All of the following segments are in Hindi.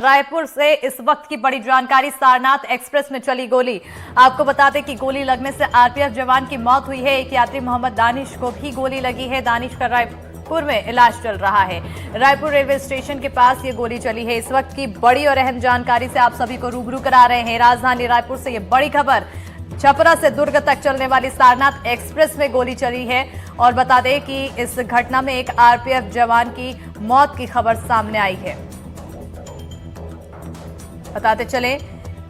रायपुर से इस वक्त की बड़ी जानकारी। सारनाथ एक्सप्रेस में चली गोली। आपको बता दें कि गोली लगने से आरपीएफ जवान की मौत हुई है। एक यात्री मोहम्मद दानिश को भी गोली लगी है। दानिश का रायपुर में इलाज चल रहा है। रायपुर रेलवे स्टेशन के पास ये गोली चली है। इस वक्त की बड़ी और अहम जानकारी से आप सभी को रूबरू करा रहे हैं। राजधानी रायपुर से ये बड़ी खबर। छपरा से दुर्ग तक चलने वाली सारनाथ एक्सप्रेस में गोली चली है और बता दें कि इस घटना में एक आरपीएफ जवान की मौत की खबर सामने आई है। बताते चले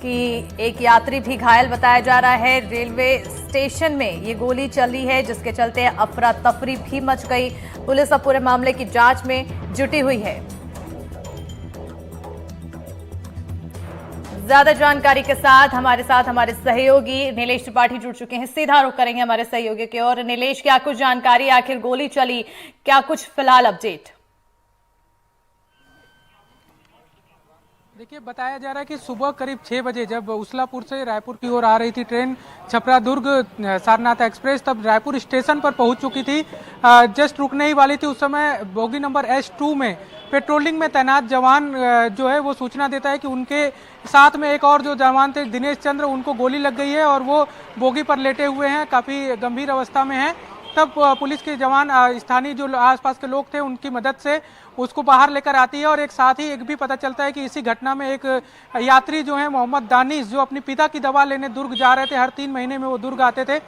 कि एक यात्री भी घायल बताया जा रहा है। रेलवे स्टेशन में ये गोली चली है जिसके चलते अफरा तफरी भी मच गई। पुलिस अब पूरे मामले की जांच में जुटी हुई है। ज्यादा जानकारी के साथ हमारे सहयोगी नीलेश त्रिपाठी जुड़ चुके हैं। सीधा रुख करेंगे हमारे सहयोगी की ओर। नीलेश, क्या कुछ जानकारी, आखिर गोली चली, क्या कुछ फिलहाल अपडेट? देखिए, बताया जा रहा है कि सुबह करीब 6 बजे जब उसलापुर से रायपुर की ओर आ रही थी ट्रेन छपरा दुर्ग सारनाथ एक्सप्रेस, तब रायपुर स्टेशन पर पहुंच चुकी थी। जस्ट रुकने ही वाली थी। उस समय बोगी नंबर S2 में पेट्रोलिंग में तैनात जवान जो है वो सूचना देता है कि उनके साथ में एक और जो जवान थे दिनेश चंद्र, उनको गोली लग गई है और वो बोगी पर लेटे हुए हैं, काफ़ी गंभीर अवस्था में हैं। तब पुलिस के जवान स्थानीय जो आसपास के लोग थे उनकी मदद से उसको बाहर लेकर आती है। और एक साथ ही एक भी पता चलता है कि इसी घटना में एक यात्री जो है मोहम्मद दानिश, जो अपने पिता की दवा लेने दुर्ग जा रहे थे, हर 3 महीने में वो दुर्ग आते थे,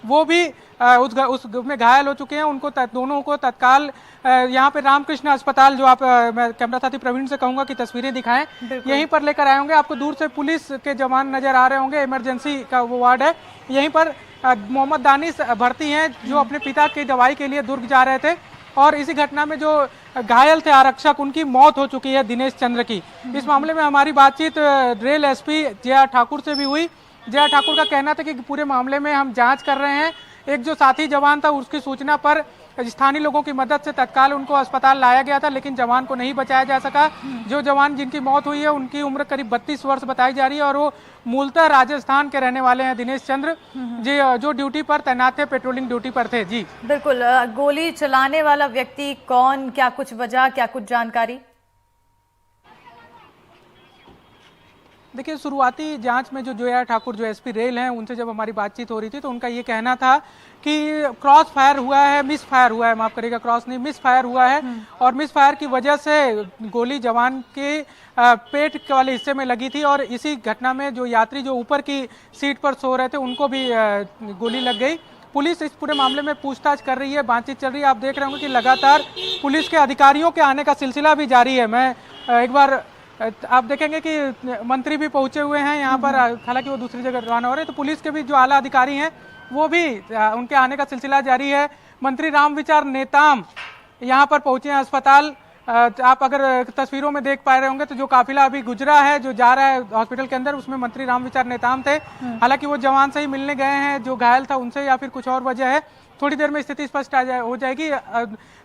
वो भी उसमें घायल हो चुके हैं। उनको दोनों को तत्काल यहाँ पे रामकृष्ण अस्पताल, जो आप मैं कैमरा साथी प्रवीण से कहूंगा कि तस्वीरें दिखाएं, यहीं पर लेकर आए होंगे। आपको दूर से पुलिस के जवान नजर आ रहे होंगे। इमरजेंसी का वो वार्ड है, यहीं पर मोहम्मद दानिश भर्ती हैं जो अपने पिता की दवाई के लिए दुर्ग जा रहे थे। और इसी घटना में जो घायल थे आरक्षक, उनकी मौत हो चुकी है दिनेश चंद्र की। इस मामले में हमारी बातचीत रेल एसपी जे.आर. ठाकुर से भी हुई। जे.आर. ठाकुर का कहना था कि पूरे मामले में हम जांच कर रहे हैं। एक जो साथी जवान था उसकी सूचना पर स्थानीय लोगों की मदद से तत्काल उनको अस्पताल लाया गया था, लेकिन जवान को नहीं बचाया जा सका। जो जवान जिनकी मौत हुई है उनकी उम्र करीब 32 वर्ष बताई जा रही है और वो मूलतः राजस्थान के रहने वाले हैं। दिनेश चंद्र जी जो ड्यूटी पर तैनात थे, पेट्रोलिंग ड्यूटी पर थे। जी बिल्कुल। गोली चलाने वाला व्यक्ति कौन, क्या कुछ वजह, क्या कुछ जानकारी? देखिए, शुरुआती जांच में जो जे.आर. ठाकुर जो एसपी रेल हैं, उनसे जब हमारी बातचीत हो रही थी तो उनका ये कहना था कि क्रॉस फायर हुआ है, मिस फायर हुआ है, माफ करिएगा, क्रॉस नहीं मिस फायर हुआ है। और मिस फायर की वजह से गोली जवान के पेट वाले हिस्से में लगी थी और इसी घटना में जो यात्री जो ऊपर की सीट पर सो रहे थे उनको भी गोली लग गई। पुलिस इस पूरे मामले में पूछताछ कर रही है, बातचीत चल रही है। आप देख रहे होंगे कि लगातार पुलिस के अधिकारियों के आने का सिलसिला भी जारी है। मैं एक बार आप देखेंगे कि मंत्री भी पहुंचे हुए हैं यहाँ पर, हालांकि वो दूसरी जगह रवाना हो रहे हैं। तो पुलिस के भी जो आला अधिकारी हैं वो भी उनके आने का सिलसिला जारी है। मंत्री रामविचार नेताम यहाँ पर पहुंचे हैं अस्पताल। आप अगर तस्वीरों में देख पा रहे होंगे तो जो काफिला अभी गुजरा है, जो जा रहा है हॉस्पिटल के अंदर, उसमें मंत्री रामविचार नेताम थे। हालांकि वो जवान से ही मिलने गए हैं जो घायल था उनसे, या फिर कुछ और वजह है, थोड़ी देर में स्थिति स्पष्ट हो जाएगी।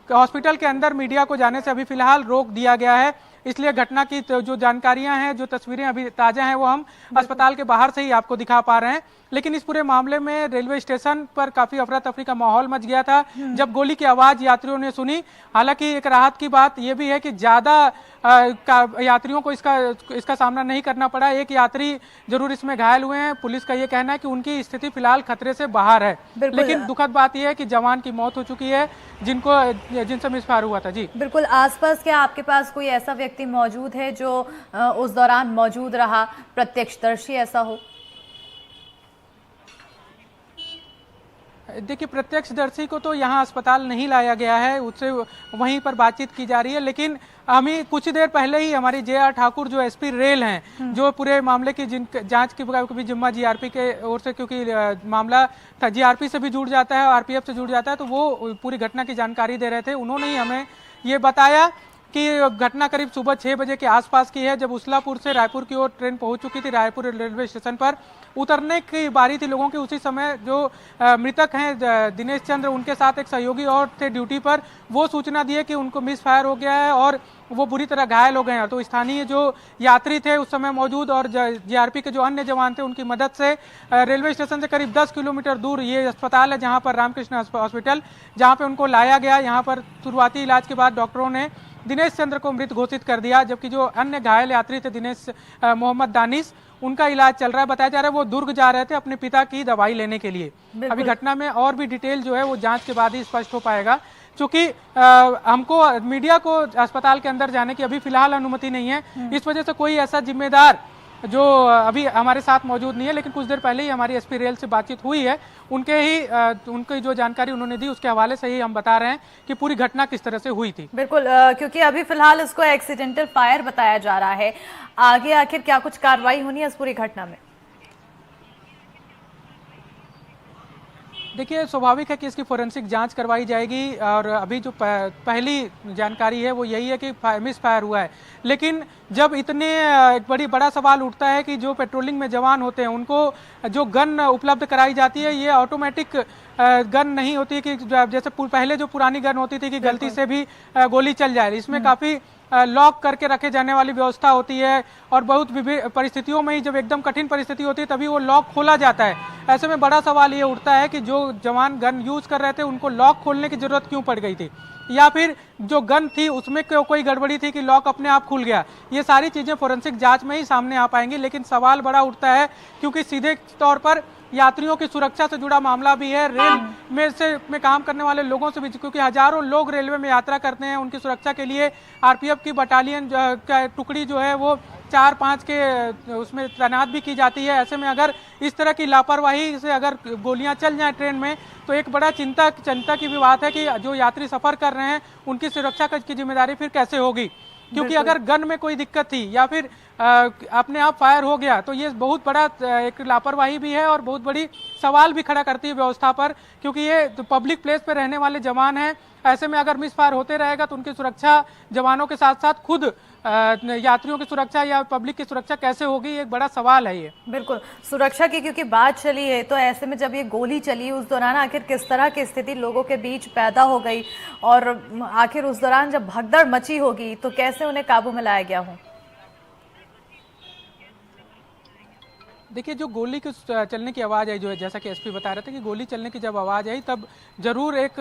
हॉस्पिटल के अंदर मीडिया को जाने से अभी फिलहाल रोक दिया गया है, इसलिए घटना की जो जानकारियां हैं, जो तस्वीरें अभी ताजा हैं, वो हम अस्पताल के बाहर से ही आपको दिखा पा रहे हैं। लेकिन इस पूरे मामले में रेलवे स्टेशन पर काफी अफरा तफरी का माहौल मच गया था जब गोली की आवाज यात्रियों ने सुनी। हालांकि एक राहत की बात यह भी है कि ज्यादा यात्रियों को इसका सामना नहीं करना पड़ा। एक यात्री जरूर इसमें घायल हुए हैं। पुलिस का यह कहना है कि उनकी स्थिति फिलहाल खतरे से बाहर है, लेकिन दुखद बात यह है कि जवान की मौत हो चुकी है जिनसे मिसफायर हुआ था। जी बिल्कुल। आसपास क्या आपके पास कोई ऐसा व्यक्ति मौजूद है जो उस दौरान मौजूद रहा, प्रत्यक्षदर्शी ऐसा हो? देखिए, प्रत्यक्षदर्शी को तो यहाँ अस्पताल नहीं लाया गया है, उससे वहीं पर बातचीत की जा रही है। लेकिन हमें कुछ देर पहले ही हमारी जे.आर. ठाकुर जो एसपी रेल हैं, जो पूरे मामले की जांच की भी जिम्मा जीआरपी के ओर से, क्योंकि मामला था जीआरपी से भी जुड़ जाता है, आरपीएफ से जुड़ जाता है, तो वो पूरी घटना की जानकारी दे रहे थे। उन्होंने ही हमें ये बताया कि घटना करीब सुबह 6 बजे के आसपास की है, जब उसलापुर से रायपुर की ओर ट्रेन पहुंच चुकी थी। रायपुर रेलवे स्टेशन पर उतरने की बारी थी लोगों की। उसी समय जो मृतक हैं दिनेश चंद्र, उनके साथ एक सहयोगी और थे ड्यूटी पर, वो सूचना दिए कि उनको मिस फायर हो गया है और वो बुरी तरह घायल हो गए हैं। तो स्थानीय जो यात्री थे उस समय मौजूद और जीआरपी के जो अन्य जवान थे, उनकी मदद से रेलवे स्टेशन से करीब 10 किलोमीटर दूर ये अस्पताल है, जहाँ पर रामकृष्ण हॉस्पिटल, जहाँ पे उनको लाया गया। यहाँ पर शुरुआती इलाज के बाद डॉक्टरों ने दिनेश चंद्र को मृत घोषित कर दिया, जबकि जो अन्य घायल यात्री थे दिनेश मोहम्मद दानिश, उनका इलाज चल रहा है। बताया जा रहा है वो दुर्ग जा रहे थे अपने पिता की दवाई लेने के लिए। अभी घटना में और भी डिटेल जो है वो जांच के बाद ही स्पष्ट हो पाएगा, क्योंकि हमको मीडिया को अस्पताल के अंदर जाने की अभी फिलहाल अनुमति नहीं है। इस वजह से कोई ऐसा जिम्मेदार जो अभी हमारे साथ मौजूद नहीं है, लेकिन कुछ देर पहले ही हमारी एसपी रेल से बातचीत हुई है। उनकी जो जानकारी उन्होंने दी उसके हवाले से ही हम बता रहे हैं कि पूरी घटना किस तरह से हुई थी। बिल्कुल, क्योंकि अभी फिलहाल इसको एक्सीडेंटल फायर बताया जा रहा है। आगे आखिर क्या कुछ कार्रवाई होनी है इस पूरी घटना में? देखिए, स्वाभाविक है कि इसकी फोरेंसिक जांच करवाई जाएगी, और अभी जो पहली जानकारी है वो यही है कि मिस फायर हुआ है। लेकिन जब इतने बड़ा सवाल उठता है कि जो पेट्रोलिंग में जवान होते हैं उनको जो गन उपलब्ध कराई जाती है, ये ऑटोमेटिक गन नहीं होती है कि जैसे पहले जो पुरानी गन होती थी कि गलती से भी गोली चल जाए। इसमें काफ़ी लॉक करके रखे जाने वाली व्यवस्था होती है, और बहुत विभिन्न परिस्थितियों में ही जब एकदम कठिन परिस्थिति होती है तभी वो लॉक खोला जाता है। ऐसे में बड़ा सवाल ये उठता है कि जो जवान गन यूज कर रहे थे उनको लॉक खोलने की जरूरत क्यों पड़ गई थी, या फिर जो गन थी उसमें कोई गड़बड़ी थी कि लॉक अपने आप खुल गया। ये सारी चीजें फोरेंसिक जांच में ही सामने आ पाएंगी, लेकिन सवाल बड़ा उठता है क्योंकि सीधे तौर पर यात्रियों की सुरक्षा से जुड़ा मामला भी है, रेल में काम करने वाले लोगों से भी, क्योंकि हजारों लोग रेलवे में यात्रा करते हैं। उनकी सुरक्षा के लिए आरपीएफ की बटालियन टुकड़ी जो है वो 4-5 के उसमें तैनात भी की जाती है। ऐसे में अगर इस तरह की लापरवाही से अगर गोलियां चल जाएं ट्रेन में तो एक बड़ा चिंता की भी बात है कि जो यात्री सफर कर रहे हैं उनकी सुरक्षा की जिम्मेदारी फिर कैसे होगी, क्योंकि अगर गन में कोई दिक्कत थी या फिर अपने आप फायर हो गया तो ये बहुत बड़ा एक लापरवाही भी है और बहुत बड़ी सवाल भी खड़ा करती है व्यवस्था पर, क्योंकि ये तो पब्लिक प्लेस पर रहने वाले जवान हैं। ऐसे में अगर मिस फायर होते रहेगा तो उनकी सुरक्षा जवानों के साथ साथ खुद यात्रियों की सुरक्षा या पब्लिक की सुरक्षा कैसे होगी, एक बड़ा सवाल है ये। बिल्कुल, सुरक्षा की क्योंकि बात चली है, तो ऐसे में जब ये गोली चली उस दौरान आखिर किस तरह की स्थिति लोगों के बीच पैदा हो गई, और आखिर उस दौरान जब भगदड़ मची होगी तो कैसे उन्हें काबू में लाया गया हो? देखिए, जो गोली की चलने की आवाज़ आई, जो है जैसा कि एसपी बता रहे थे कि गोली चलने की जब आवाज़ आई तब जरूर एक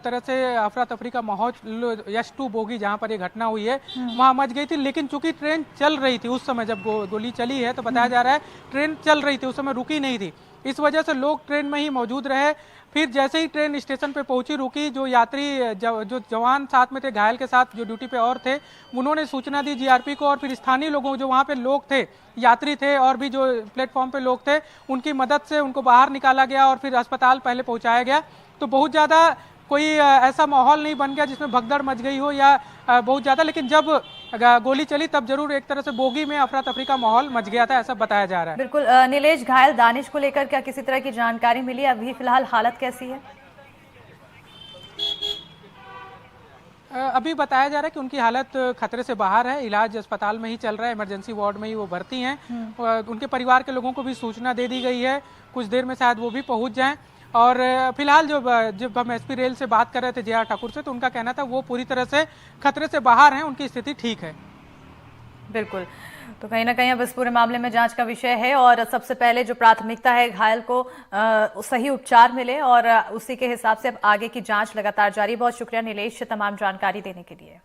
तरह से अफरा तफरी का माहौल यश-2 बोगी जहां पर ये घटना हुई है वहां मच गई थी। लेकिन चूंकि ट्रेन चल रही थी उस समय, जब गोली चली है तो बताया जा रहा है ट्रेन चल रही थी, उस समय रुकी नहीं थी। इस वजह से लोग ट्रेन में ही मौजूद रहे। फिर जैसे ही ट्रेन स्टेशन पे पहुंची, रुकी, जो यात्री जो जवान साथ में थे, घायल के साथ जो ड्यूटी पे और थे, उन्होंने सूचना दी जीआरपी को, और फिर स्थानीय लोगों, जो वहाँ पे लोग थे, यात्री थे और भी जो प्लेटफॉर्म पे लोग थे, उनकी मदद से उनको बाहर निकाला गया और फिर अस्पताल पहले पहुँचाया गया। तो बहुत ज़्यादा कोई ऐसा माहौल नहीं बन गया जिसमें भगदड़ मच गई हो या बहुत ज़्यादा, लेकिन जब गोली चली तब जरूर एक तरह से बोगी में अफरा तफरी का माहौल मच गया था, ऐसा बताया जा रहा है। बिल्कुल नीलेश, घायल दानिश को लेकर क्या किसी तरह की जानकारी मिली? अभी फिलहाल हालत कैसी है? अभी बताया जा रहा है कि उनकी हालत खतरे से बाहर है, इलाज अस्पताल में ही चल रहा है, इमरजेंसी वार्ड में ही वो भर्ती हैं। उनके परिवार के लोगों को भी सूचना दे दी गई है, कुछ देर में शायद वो भी पहुंच जाएं। और फिलहाल जब हम एसपी रेल से बात कर रहे थे जे.आर. ठाकुर से, तो उनका कहना था वो पूरी तरह से खतरे से बाहर हैं, उनकी स्थिति ठीक है। बिल्कुल, तो कहीं ना कहीं अब इस पूरे मामले में जांच का विषय है, और सबसे पहले जो प्राथमिकता है घायल को सही उपचार मिले, और उसी के हिसाब से अब आगे की जांच लगातार जारी। बहुत शुक्रिया नीलेश तमाम जानकारी देने के लिए।